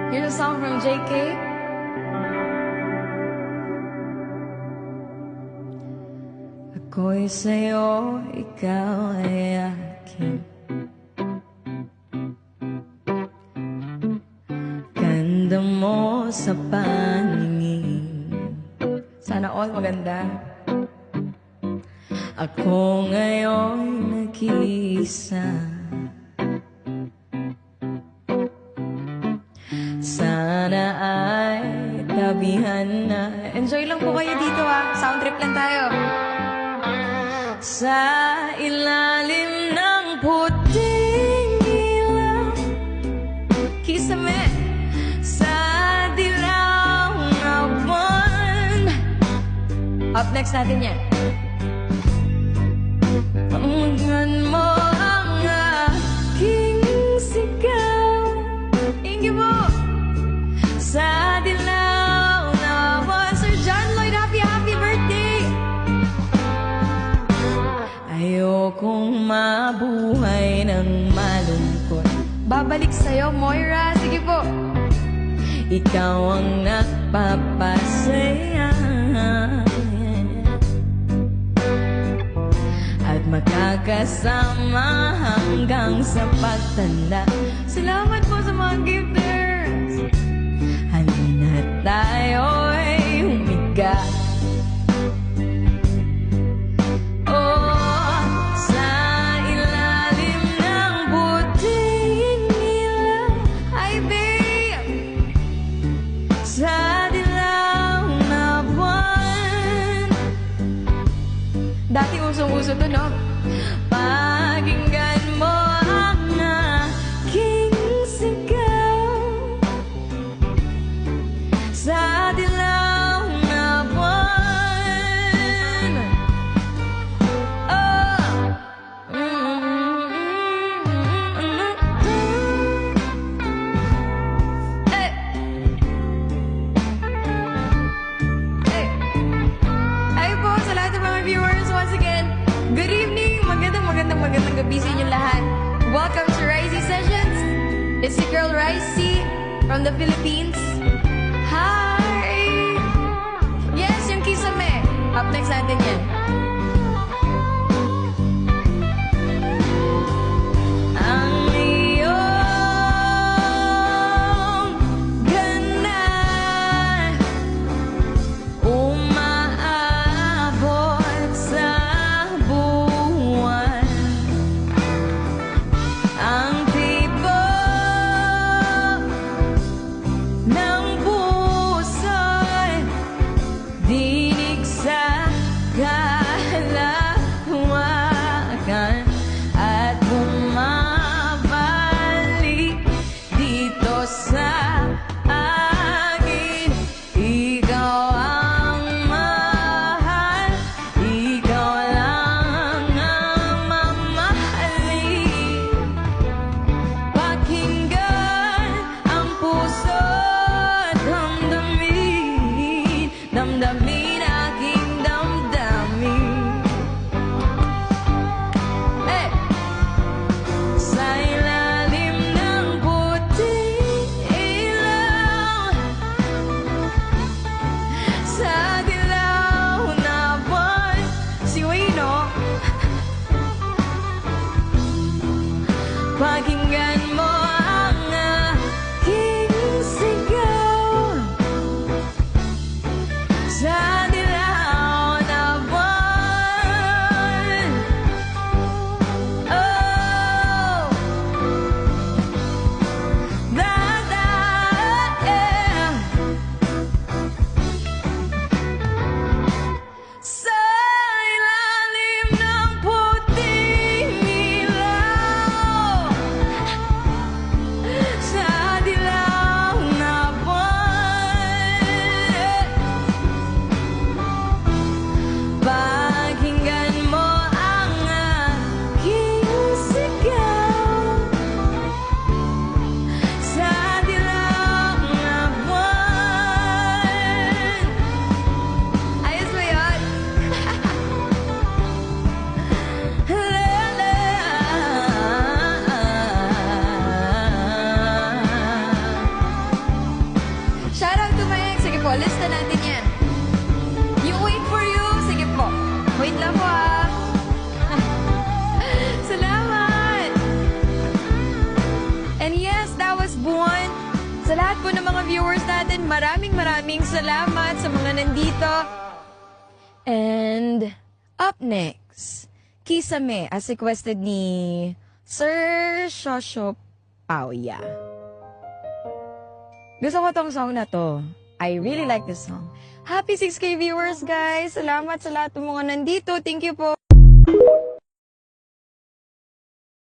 Here's a song from JK. Ako'y sa'yo, ikaw ay akin. Ganda mo sa paningin. Sana all maganda. Ako ngayon nag-iisa. Sana ay tabihan na. Enjoy lang po kayo dito sound trip lang tayo. Sa ilalim ng puting ilaw, kisame sa dilaw na buwan. Up next natin yan. Panggan mo ang aking sigaw. Ingi mo sa dilaw na buwan. Sir John Lloyd, happy birthday! Ayokong mabuhay ng malungkot. Babalik sa'yo, Moira. Sige po. Ikaw ang nagpapasaya at makakasama hanggang sa pagtanda. Salamat po sa mga gifters. Halina tayo'y humiga. Dati usong-uso to, no? Pakinggan mo ang aking sigaw sa dilaw na buwan. Ay po, sa lahat ng mga viewers, once again, good evening! Magandang gabi sa inyong lahat. Welcome to Ricey Sessions. It's your girl Ricey from the Philippines. Hi! Yes, yung Kisame. Up next natin yan. Ang iyong ganda umaabot sa buwan. Ang tibok ng puso'y dinig sa po, lista natin yan. Yung wait for you, sige po. Wait lang po Salamat! And yes, that was Buwan. Sa lahat po ng mga viewers natin, maraming salamat sa mga nandito. And up next, Kisame as requested ni Sir Shosho Pauya. Gusto ko tong song na to. I really like this song. Happy 6K viewers, guys! Salamat sa lahat ng mga nandito. Thank you po.